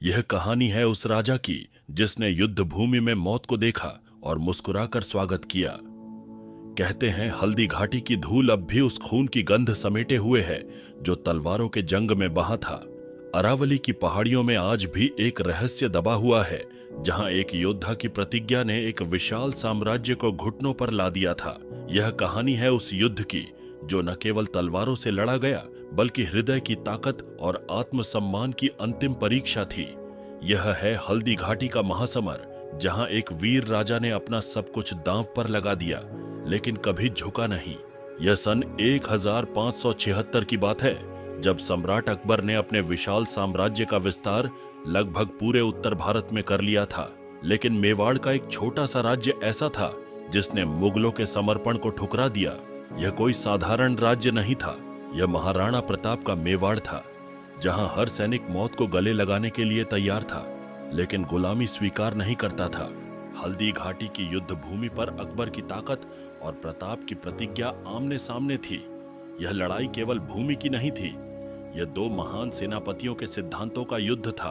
यह कहानी है उस राजा की जिसने युद्ध भूमि में मौत को देखा और मुस्कुराकर स्वागत किया। कहते हैं हल्दी घाटी की धूल अब भी उस खून की गंध समेटे हुए है जो तलवारों के जंग में बहा था। अरावली की पहाड़ियों में आज भी एक रहस्य दबा हुआ है जहां एक योद्धा की प्रतिज्ञा ने एक विशाल साम्राज्य को घुटनों पर ला दिया था। यह कहानी है उस युद्ध की जो न केवल तलवारों से लड़ा गया बल्कि हृदय की ताकत और आत्मसम्मान की अंतिम परीक्षा थी। यह है हल्दी घाटी का महासमर जहां एक वीर राजा ने अपना सब कुछ दांव पर लगा दिया लेकिन कभी झुका नहीं। यह सन 1576 की बात है जब सम्राट अकबर ने अपने विशाल साम्राज्य का विस्तार लगभग पूरे उत्तर भारत में कर लिया था। लेकिन मेवाड़ का एक छोटा सा राज्य ऐसा था जिसने मुगलों के समर्पण को ठुकरा दिया। यह कोई साधारण राज्य नहीं था, यह महाराणा प्रताप का मेवाड़ था जहां हर सैनिक मौत को गले लगाने के लिए तैयार था लेकिन गुलामी स्वीकार नहीं करता था। हल्दी घाटी की युद्ध भूमि पर अकबर की ताकत और प्रताप की प्रतिज्ञा आमने सामने थी। यह लड़ाई केवल भूमि की नहीं थी, यह दो महान सेनापतियों के सिद्धांतों का युद्ध था।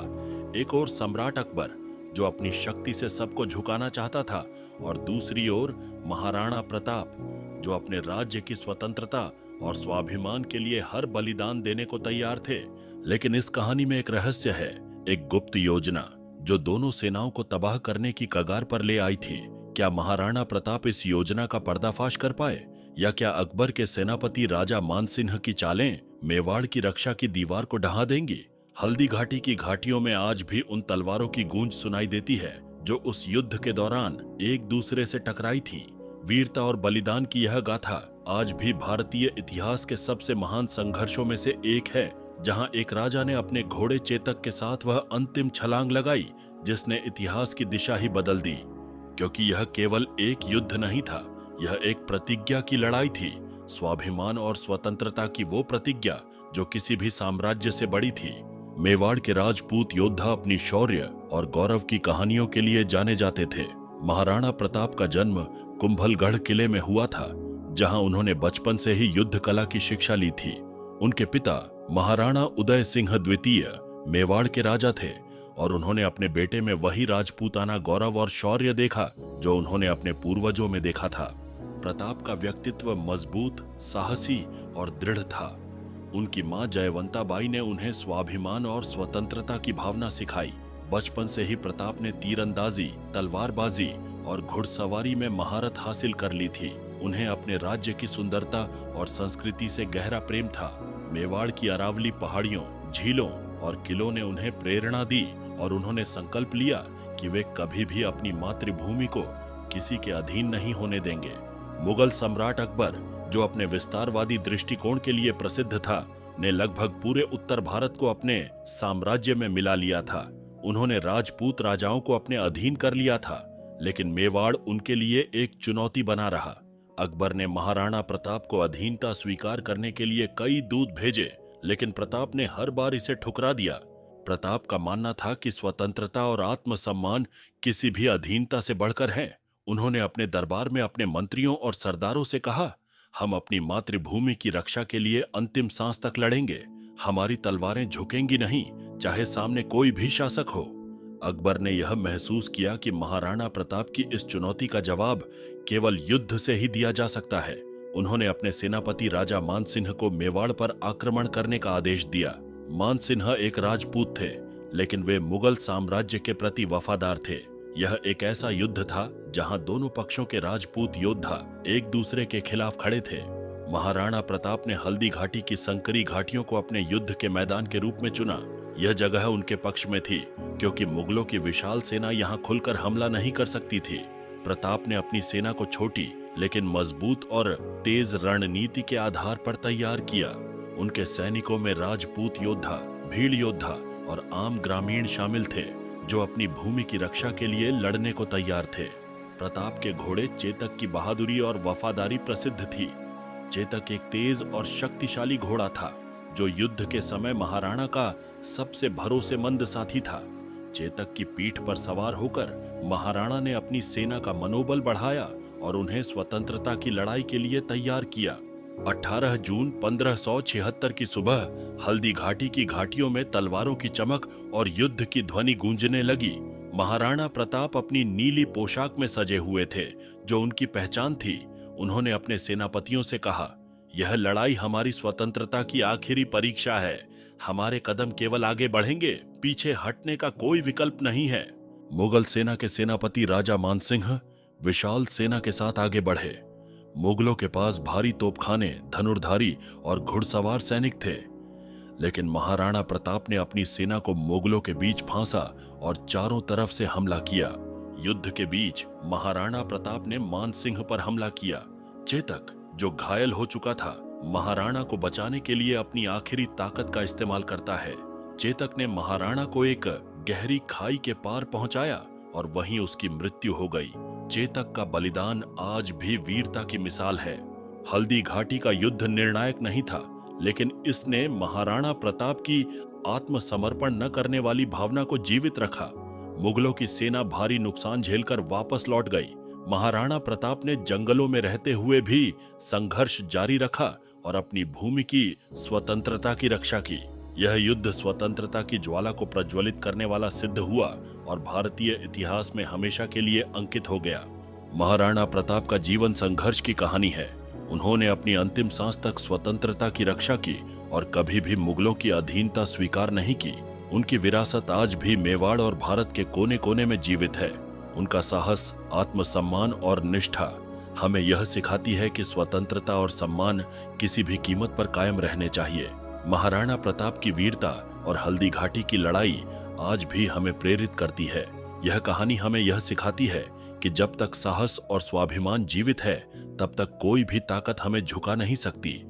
एक ओर सम्राट अकबर जो अपनी शक्ति से सबको झुकाना चाहता था और दूसरी ओर महाराणा प्रताप जो अपने राज्य की स्वतंत्रता और स्वाभिमान के लिए हर बलिदान देने को तैयार थे। लेकिन इस कहानी में एक रहस्य है, एक गुप्त योजना जो दोनों सेनाओं को तबाह करने की कगार पर ले आई थी। क्या महाराणा प्रताप इस योजना का पर्दाफाश कर पाए या क्या अकबर के सेनापति राजा मानसिंह की चालें मेवाड़ की रक्षा की दीवार को ढहा देंगी? हल्दी घाटी की घाटियों में आज भी उन तलवारों की गूंज सुनाई देती है जो उस युद्ध के दौरान एक दूसरे से टकराई थीं। वीरता और बलिदान की यह गाथा आज भी भारतीय इतिहास के सबसे महान संघर्षों में से एक है जहां एक राजा ने अपने घोड़े चेतक के साथ वह अंतिम छलांग लगाई जिसने इतिहास की दिशा ही बदल दी। क्योंकि यह केवल एक युद्ध नहीं था, यह एक प्रतिज्ञा की लड़ाई थी, स्वाभिमान और स्वतंत्रता की वो प्रतिज्ञा जो किसी भी साम्राज्य से बड़ी थी। मेवाड़ के राजपूत योद्धा अपनी शौर्य और गौरव की कहानियों के लिए जाने जाते थे। महाराणा प्रताप का जन्म कुंभलगढ़ किले में हुआ था जहां उन्होंने बचपन से ही युद्ध कला की शिक्षा ली थी। उनके पिता महाराणा उदय सिंह द्वितीय मेवाड़ के राजा थे और उन्होंने अपने बेटे में वही राजपूताना गौरव और शौर्य देखा जो उन्होंने अपने पूर्वजों में देखा था। प्रताप का व्यक्तित्व मजबूत, साहसी और दृढ़ था। उनकी मां जयवंता बाई ने उन्हें स्वाभिमान और स्वतंत्रता की भावना सिखाई। बचपन से ही प्रताप ने तीरंदाजी, तलवारबाजी और घुड़सवारी में महारत हासिल कर ली थी। उन्हें अपने राज्य की सुंदरता और संस्कृति से गहरा प्रेम था। मेवाड़ की अरावली पहाड़ियों, झीलों और किलों ने उन्हें प्रेरणा दी और उन्होंने संकल्प लिया कि वे कभी भी अपनी मातृभूमि को किसी के अधीन नहीं होने देंगे। मुगल सम्राट अकबर जो अपने विस्तारवादी दृष्टिकोण के लिए प्रसिद्ध था, ने लगभग पूरे उत्तर भारत को अपने साम्राज्य में मिला लिया था। उन्होंने राजपूत राजाओं को अपने अधीन कर लिया था, लेकिन मेवाड़ उनके लिए एक चुनौती बना रहा। अकबर ने महाराणा प्रताप को अधीनता स्वीकार करने के लिए कई दूत भेजे, लेकिन प्रताप ने हर बार इसे ठुकरा दिया। प्रताप का मानना था कि स्वतंत्रता और आत्मसम्मान किसी भी अधीनता से बढ़कर है। उन्होंने अपने दरबार में अपने मंत्रियों और सरदारों से कहा, हम अपनी मातृभूमि की रक्षा के लिए अंतिम सांस तक लड़ेंगे। हमारी तलवारें झुकेंगी नहीं, चाहे सामने कोई भी शासक हो। अकबर ने यह महसूस किया कि महाराणा प्रताप की इस चुनौती का जवाब केवल युद्ध से ही दिया जा सकता है। उन्होंने अपने सेनापति राजा मानसिंह को मेवाड़ पर आक्रमण करने का आदेश दिया। मानसिंह एक राजपूत थे, लेकिन वे मुगल साम्राज्य के प्रति वफादार थे। यह एक ऐसा युद्ध था जहां दोनों पक्षों के राजपूत योद्धा एक दूसरे के खिलाफ खड़े थे। महाराणा प्रताप ने हल्दी घाटी की संकरी घाटियों को अपने युद्ध के मैदान के रूप में चुना। यह जगह उनके पक्ष में थी क्योंकि मुगलों की विशाल सेना यहां खुलकर हमला नहीं कर सकती थी। प्रताप ने अपनी सेना को छोटी लेकिन मजबूत और तेज रणनीति के आधार पर तैयार किया। उनके सैनिकों में राजपूत योद्धा, भीड़ योद्धा और आम ग्रामीण शामिल थे जो अपनी भूमि की रक्षा के लिए लड़ने को तैयार थे। प्रताप के घोड़े चेतक की बहादुरी और वफादारी प्रसिद्ध थी। चेतक एक तेज और शक्तिशाली घोड़ा था जो युद्ध के समय महाराणा का सबसे भरोसेमंद साथी था। चेतक की पीठ पर सवार होकर महाराणा ने अपनी सेना का मनोबल बढ़ाया और उन्हें स्वतंत्रता की लड़ाई के लिए तैयार किया। 18 जून 1576 की सुबह हल्दी घाटी की घाटियों में तलवारों की चमक और युद्ध की ध्वनि गूंजने लगी। महाराणा प्रताप अपनी नीली पोशाक में सजे हुए थे, जो उनकी पहचान थी। उन्होंने अपने सेनापतियों से कहा, यह लड़ाई हमारी स्वतंत्रता की आखिरी परीक्षा है। हमारे कदम केवल आगे बढ़ेंगे, पीछे हटने का कोई विकल्प नहीं है। मुगल सेना के सेनापति राजा मानसिंह विशाल सेना के साथ आगे बढ़े। मुगलों के पास भारी तोपखाने, धनुर्धारी और घुड़सवार सैनिक थे, लेकिन महाराणा प्रताप ने अपनी सेना को मुगलों के बीच फांसा और चारों तरफ से हमला किया। युद्ध के बीच महाराणा प्रताप ने मानसिंह पर हमला किया। चेतक, जो घायल हो चुका था, महाराणा को बचाने के लिए अपनी आखिरी ताकत का इस्तेमाल करता है। चेतक ने महाराणा को एक गहरी खाई के पार पहुंचाया और वहीं उसकी मृत्यु हो गई। चेतक का बलिदान आज भी वीरता की मिसाल है। हल्दी घाटी का युद्ध निर्णायक नहीं था, लेकिन इसने महाराणा प्रताप की आत्मसमर्पण न करने वाली भावना को जीवित रखा। मुगलों की सेना भारी नुकसान झेलकर वापस लौट गई। महाराणा प्रताप ने जंगलों में रहते हुए भी संघर्ष जारी रखा और अपनी भूमि की स्वतंत्रता की रक्षा की। यह युद्ध स्वतंत्रता की ज्वाला को प्रज्वलित करने वाला सिद्ध हुआ और भारतीय इतिहास में हमेशा के लिए अंकित हो गया। महाराणा प्रताप का जीवन संघर्ष की कहानी है। उन्होंने अपनी अंतिम सांस तक स्वतंत्रता की रक्षा की और कभी भी मुगलों की अधीनता स्वीकार नहीं की। उनकी विरासत आज भी मेवाड़ और भारत के कोने कोने में जीवित है। उनका साहस, आत्मसम्मान और निष्ठा हमें यह सिखाती है कि स्वतंत्रता और सम्मान किसी भी कीमत पर कायम रहने चाहिए। महाराणा प्रताप की वीरता और हल्दी घाटी की लड़ाई आज भी हमें प्रेरित करती है। यह कहानी हमें यह सिखाती है कि जब तक साहस और स्वाभिमान जीवित है, तब तक कोई भी ताकत हमें झुका नहीं सकती।